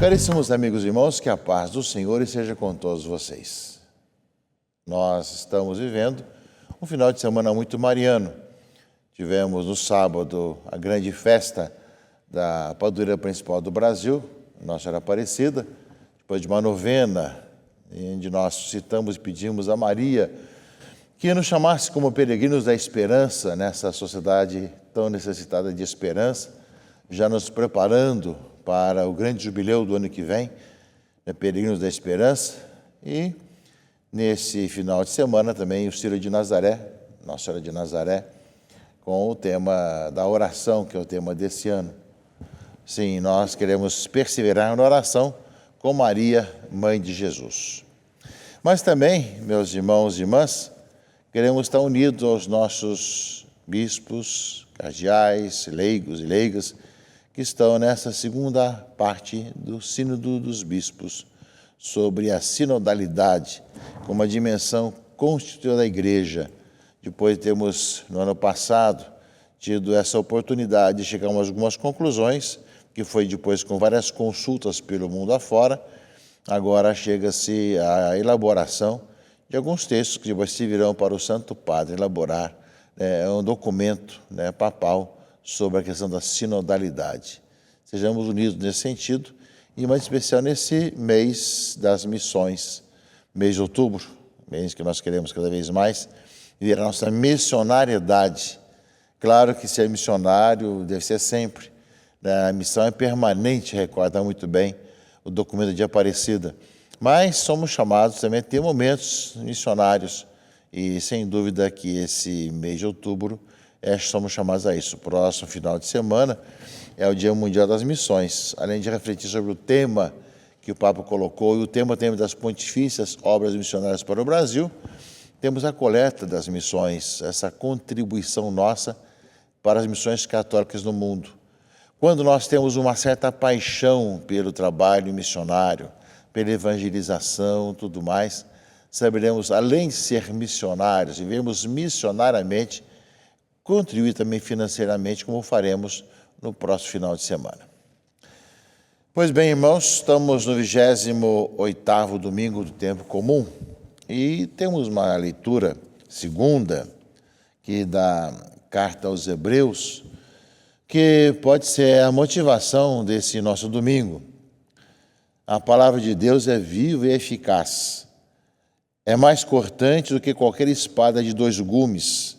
Caríssimos amigos e irmãos, que a paz do Senhor esteja com todos vocês. Nós estamos vivendo um final de semana muito mariano. Tivemos no sábado a grande festa da padroeira principal do Brasil, Nossa Senhora Aparecida, depois de uma novena, onde nós citamos e pedimos a Maria que nos chamasse como peregrinos da esperança nessa sociedade tão necessitada de esperança, já nos preparando para o grande jubileu do ano que vem, Peregrinos da Esperança, e nesse final de semana também o Círio de Nazaré, Nossa Senhora de Nazaré, com o tema da oração, que é o tema desse ano. Sim, nós queremos perseverar na oração com Maria, Mãe de Jesus. Mas também, meus irmãos e irmãs, queremos estar unidos aos nossos bispos, cardeais, leigos e leigas, que estão nessa segunda parte do Sínodo dos Bispos, sobre a sinodalidade, como uma dimensão constitutiva da Igreja. Depois temos, no ano passado, tido essa oportunidade de chegar a algumas conclusões, que foi depois com várias consultas pelo mundo afora. Agora chega-se à elaboração de alguns textos que depois se virão para o Santo Padre elaborar um documento papal sobre a questão da sinodalidade. Sejamos unidos nesse sentido, e mais especial nesse mês das missões, mês de outubro, mês que nós queremos cada vez mais viver a nossa missionariedade. Claro que ser missionário deve ser sempre, a missão é permanente, recorda muito bem o documento de Aparecida, mas somos chamados também a ter momentos missionários, e sem dúvida que esse mês de outubro somos chamados a isso. O próximo final de semana é o Dia Mundial das Missões. Além de refletir sobre o tema que o Papa colocou, e o tema das Pontifícias Obras Missionárias para o Brasil, temos a coleta das missões, essa contribuição nossa para as missões católicas no mundo. Quando nós temos uma certa paixão pelo trabalho missionário, pela evangelização, tudo mais, saberemos, além de ser missionários, vivemos missionariamente, contribuir também financeiramente, como faremos no próximo final de semana. Pois bem, irmãos, estamos no 28º domingo do tempo comum e temos uma leitura segunda, que da carta aos Hebreus, que pode ser a motivação desse nosso domingo. A palavra de Deus é viva e eficaz. É mais cortante do que qualquer espada de 2 gumes.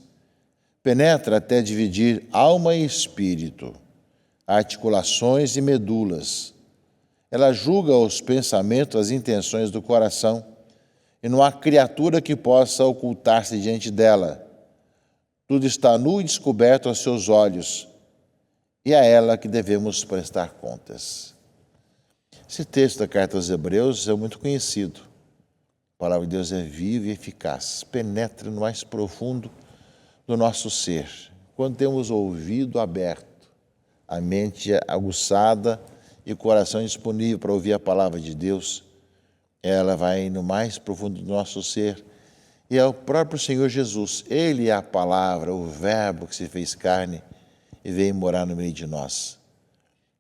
Penetra até dividir alma e espírito, articulações e medulas. Ela julga os pensamentos, as intenções do coração, e não há criatura que possa ocultar-se diante dela. Tudo está nu e descoberto aos seus olhos, e a ela que devemos prestar contas. Esse texto da carta aos Hebreus é muito conhecido. A palavra de Deus é viva e eficaz, penetra no mais profundo do nosso ser. Quando temos o ouvido aberto, a mente aguçada e o coração disponível para ouvir a palavra de Deus, ela vai no mais profundo do nosso ser. E é o próprio Senhor Jesus, Ele é a palavra, o verbo que se fez carne e veio morar no meio de nós.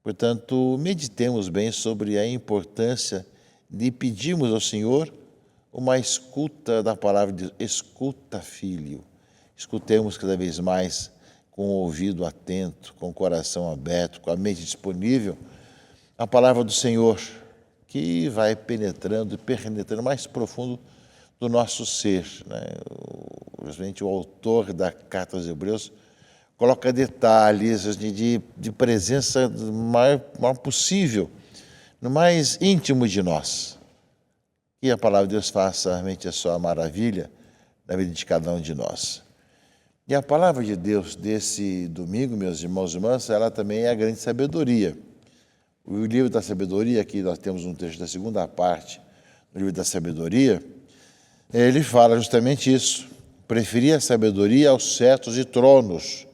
Portanto, meditemos bem sobre a importância de pedirmos ao Senhor uma escuta da palavra de Deus. Escuta, filho. Escutemos cada vez mais com o ouvido atento, com o coração aberto, com a mente disponível, a palavra do Senhor, que vai penetrando mais profundo do nosso ser. Justamente o autor da carta aos Hebreus coloca detalhes de presença do maior possível, no mais íntimo de nós. E a palavra de Deus faça realmente a sua maravilha na vida de cada um de nós. E a palavra de Deus desse domingo, meus irmãos e irmãs, ela também é a grande sabedoria. O livro da sabedoria, aqui nós temos um texto da segunda parte do livro da sabedoria, ele fala justamente isso. Preferi a sabedoria aos cetros e tronos,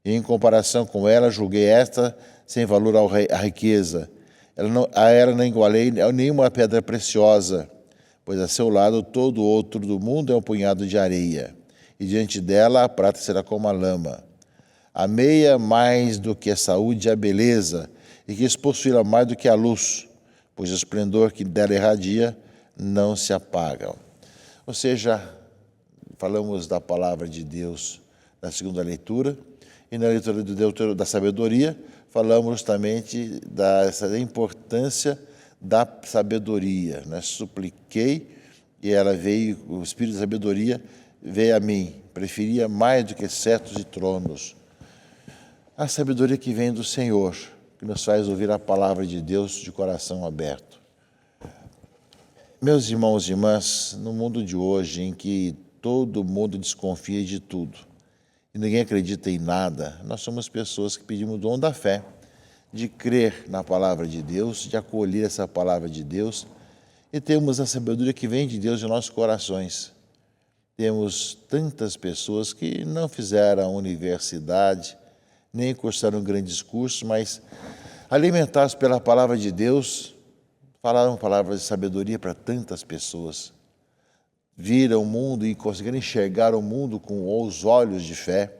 e em comparação com ela, julguei esta sem valor à riqueza. A ela não igualei nenhuma pedra preciosa, pois a seu lado todo outro do mundo é um punhado de areia, e diante dela a prata será como a lama. Amei-a mais do que a saúde e a beleza, e quis possuí-la mais do que a luz, pois o esplendor que dela irradia não se apaga. Ou seja, falamos da palavra de Deus na segunda leitura, e na leitura da sabedoria, falamos justamente da importância da sabedoria. Né? Supliquei e ela veio, o Espírito da sabedoria veio a mim. Preferia mais do que cetros e tronos. A sabedoria que vem do Senhor, que nos faz ouvir a palavra de Deus de coração aberto. Meus irmãos e irmãs, no mundo de hoje, em que todo mundo desconfia de tudo e ninguém acredita em nada, nós somos pessoas que pedimos o dom da fé, de crer na palavra de Deus, de acolher essa palavra de Deus, e temos a sabedoria que vem de Deus em nossos corações. Temos tantas pessoas que não fizeram universidade, nem cursaram grandes cursos, mas alimentados pela palavra de Deus, falaram palavras de sabedoria para tantas pessoas. Viram o mundo e conseguiram enxergar o mundo com os olhos de fé,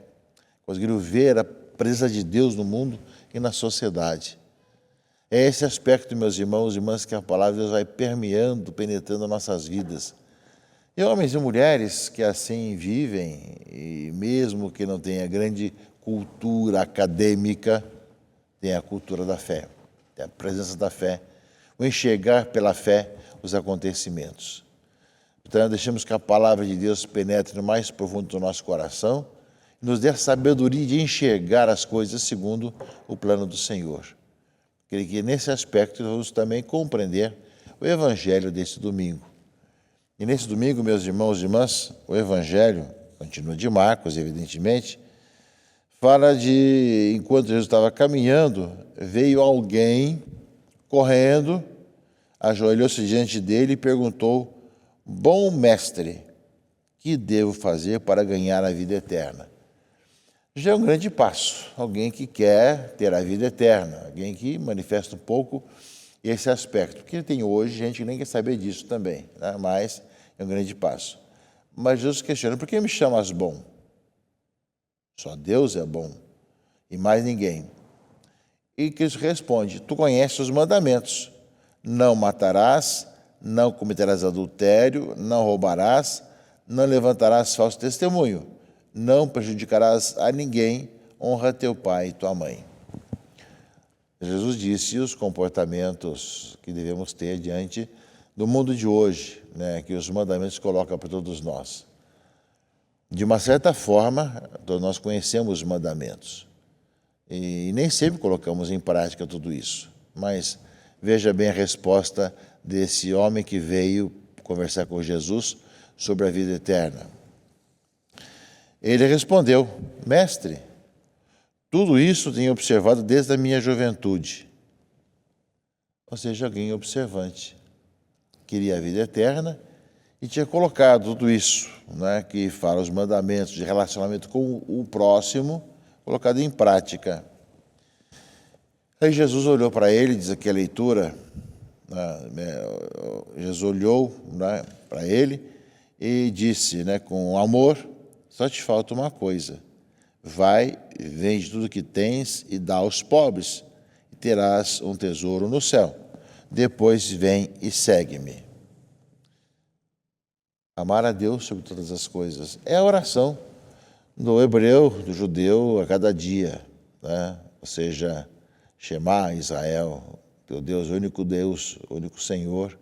conseguiram ver a presença de Deus no mundo e na sociedade. É esse aspecto, meus irmãos e irmãs, que a palavra de Deus vai permeando, penetrando nossas vidas. E homens e mulheres que assim vivem, e mesmo que não tenha grande cultura acadêmica, tem a cultura da fé, tem a presença da fé, o enxergar pela fé os acontecimentos. Então, deixamos que a palavra de Deus penetre no mais profundo do nosso coração e nos dê a sabedoria de enxergar as coisas segundo o plano do Senhor. Creio que nesse aspecto vamos também compreender o Evangelho desse domingo. E nesse domingo, meus irmãos e irmãs, o Evangelho, continua de Marcos, evidentemente, fala de, enquanto Jesus estava caminhando, veio alguém correndo, ajoelhou-se diante dele e perguntou: bom mestre, que devo fazer para ganhar a vida eterna? Já é um grande passo, alguém que quer ter a vida eterna, alguém que manifesta um pouco esse aspecto, porque tem hoje gente que nem quer saber disso também, né? Mas é um grande passo. Mas Jesus questiona: por que me chamas bom? Só Deus é bom e mais ninguém. E Cristo responde: tu conheces os mandamentos, não matarás, não cometerás adultério, não roubarás, não levantarás falso testemunho, não prejudicarás a ninguém, honra teu pai e tua mãe. Jesus disse os comportamentos que devemos ter diante do mundo de hoje, né, que os mandamentos colocam para todos nós. De uma certa forma, todos nós conhecemos os mandamentos e nem sempre colocamos em prática tudo isso, mas veja bem a resposta desse homem que veio conversar com Jesus sobre a vida eterna. Ele respondeu: mestre, tudo isso tenho observado desde a minha juventude. Ou seja, alguém observante, queria a vida eterna e tinha colocado tudo isso, né, que fala os mandamentos de relacionamento com o próximo, colocado em prática. Aí Jesus olhou para ele, diz aqui a leitura, Jesus olhou, né, para ele e disse, né, com amor: só te falta uma coisa, vai, vende tudo que tens e dá aos pobres, e terás um tesouro no céu. Depois vem e segue-me. Amar a Deus sobre todas as coisas é a oração do hebreu, do judeu, a cada dia, né? Ou seja, Shema Israel, teu Deus, o único Senhor.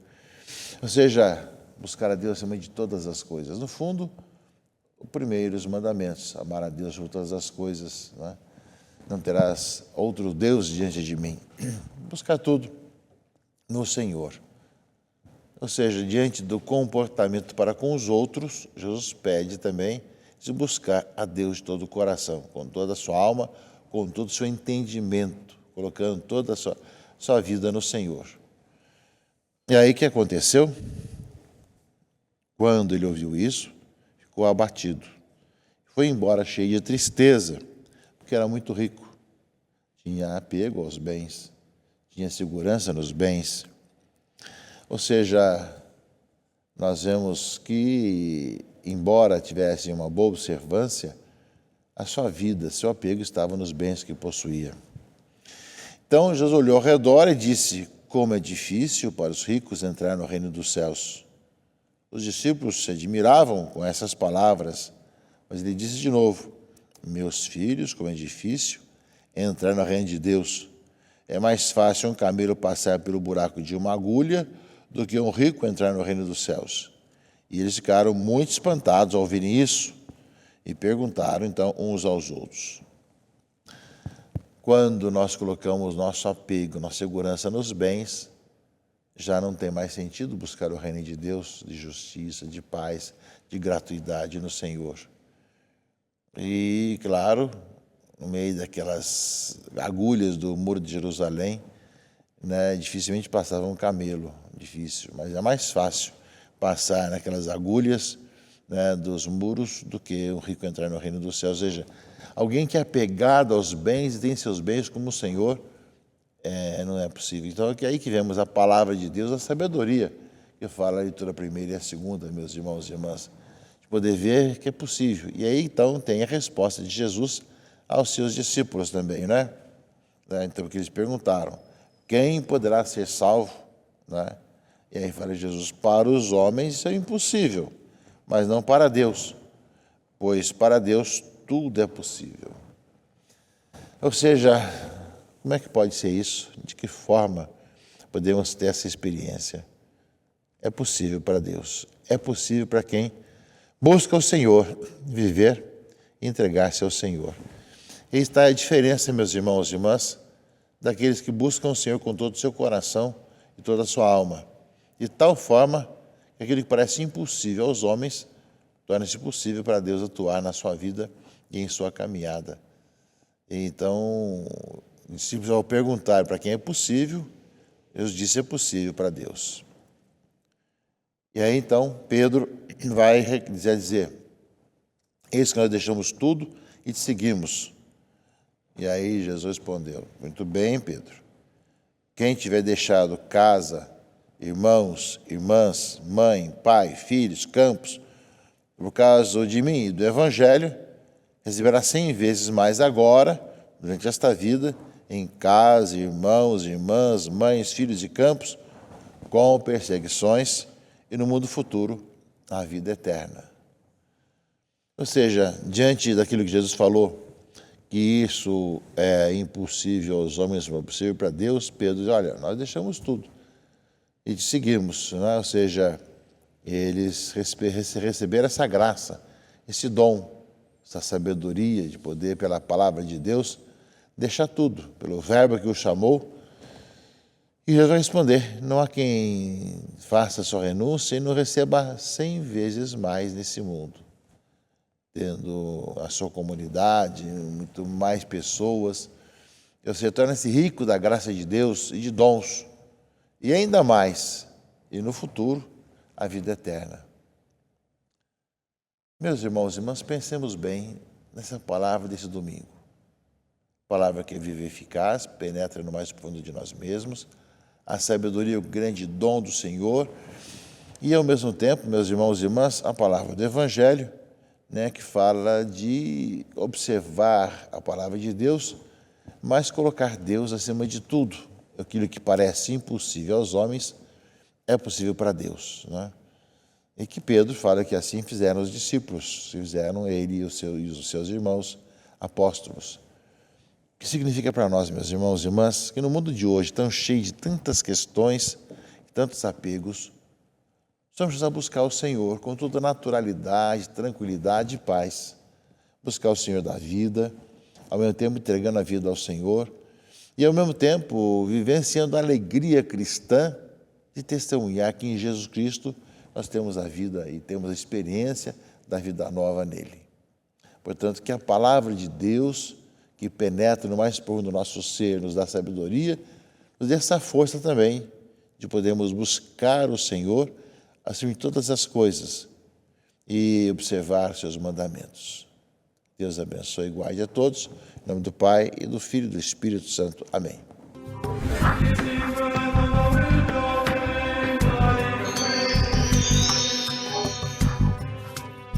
Ou seja, buscar a Deus acima de todas as coisas. No fundo, o primeiro, os mandamentos: amar a Deus sobre todas as coisas, né? Não terás outro Deus diante de mim. Buscar tudo no Senhor. Ou seja, diante do comportamento para com os outros, Jesus pede também de buscar a Deus de todo o coração, com toda a sua alma, com todo o seu entendimento, colocando toda a sua vida no Senhor. E aí o que aconteceu? Quando ele ouviu isso, ficou abatido. Foi embora cheio de tristeza, porque era muito rico. Tinha apego aos bens, tinha segurança nos bens. Ou seja, nós vemos que, embora tivesse uma boa observância, a sua vida, seu apego estava nos bens que possuía. Então, Jesus olhou ao redor e disse: como é difícil para os ricos entrar no reino dos céus. Os discípulos se admiravam com essas palavras, mas ele disse de novo: meus filhos, como é difícil entrar no reino de Deus. É mais fácil um camelo passar pelo buraco de uma agulha do que um rico entrar no reino dos céus. E eles ficaram muito espantados ao ouvirem isso e perguntaram então uns aos outros: quando nós colocamos nosso apego, nossa segurança nos bens, já não tem mais sentido buscar o reino de Deus, de justiça, de paz, de gratuidade no Senhor. E, claro, no meio daquelas agulhas do muro de Jerusalém, né, dificilmente passava um camelo, difícil, mas é mais fácil passar naquelas agulhas, né, dos muros do que um rico entrar no reino dos céus. Ou seja, alguém que é apegado aos bens e tem seus bens como o Senhor, não é possível. Então, é aí que vemos a palavra de Deus, a sabedoria, que fala a leitura primeira e a segunda, meus irmãos e irmãs, de poder ver que é possível. E aí, então, tem a resposta de Jesus aos seus discípulos também, né? Então, que eles perguntaram: quem poderá ser salvo? Né? E aí fala Jesus: para os homens isso é impossível, mas não para Deus, pois para Deus tudo é possível. Ou seja, como é que pode ser isso? De que forma podemos ter essa experiência? É possível para Deus, é possível para quem busca o Senhor, viver e entregar-se ao Senhor. E está a diferença, meus irmãos e irmãs, daqueles que buscam o Senhor com todo o seu coração e toda a sua alma, de tal forma que aquilo que parece impossível aos homens torna-se possível para Deus atuar na sua vida e em sua caminhada. Então, discípulos, ao perguntar para quem é possível, Deus disse: é possível para Deus. E aí, então, Pedro vai dizer: eis que nós deixamos tudo e te seguimos. E aí Jesus respondeu: muito bem, Pedro. Quem tiver deixado casa, irmãos, irmãs, mãe, pai, filhos, campos, por causa de mim e do Evangelho, receberá 100 vezes mais agora, durante esta vida, em casa, irmãos, irmãs, mães, filhos e campos, com perseguições, e no mundo futuro, a vida eterna. Ou seja, diante daquilo que Jesus falou, que isso é impossível aos homens, mas é possível para Deus, Pedro diz: olha, nós deixamos tudo e te seguimos. Né? Ou seja, eles receberam essa graça, esse dom, essa sabedoria de poder, pela palavra de Deus, deixar tudo, pelo verbo que o chamou. E Jesus vai responder: não há quem faça sua renúncia e não receba 100 vezes mais nesse mundo, tendo a sua comunidade, muito mais pessoas. Você torna-se rico da graça de Deus e de dons, e ainda mais, e no futuro, a vida eterna. Meus irmãos e irmãs, pensemos bem nessa palavra desse domingo. Palavra que é viva e eficaz, penetra no mais profundo de nós mesmos, a sabedoria, o grande dom do Senhor, e ao mesmo tempo, meus irmãos e irmãs, a palavra do Evangelho, né, que fala de observar a palavra de Deus, mas colocar Deus acima de tudo. Aquilo que parece impossível aos homens é possível para Deus. Né? E que Pedro fala que assim fizeram os discípulos, fizeram ele e os seus irmãos apóstolos. O que significa para nós, meus irmãos e irmãs, que no mundo de hoje, tão cheio de tantas questões, tantos apegos, precisamos a buscar o Senhor com toda naturalidade, tranquilidade e paz. Buscar o Senhor da vida, ao mesmo tempo entregando a vida ao Senhor e, ao mesmo tempo, vivenciando a alegria cristã de testemunhar que em Jesus Cristo nós temos a vida e temos a experiência da vida nova nele. Portanto, que a palavra de Deus, que penetra no mais profundo do nosso ser, nos dá sabedoria, nos dê essa força também de podermos buscar o Senhor acima de todas as coisas e observar seus mandamentos. Deus abençoe e guarde a todos. Em nome do Pai, e do Filho e do Espírito Santo. Amém.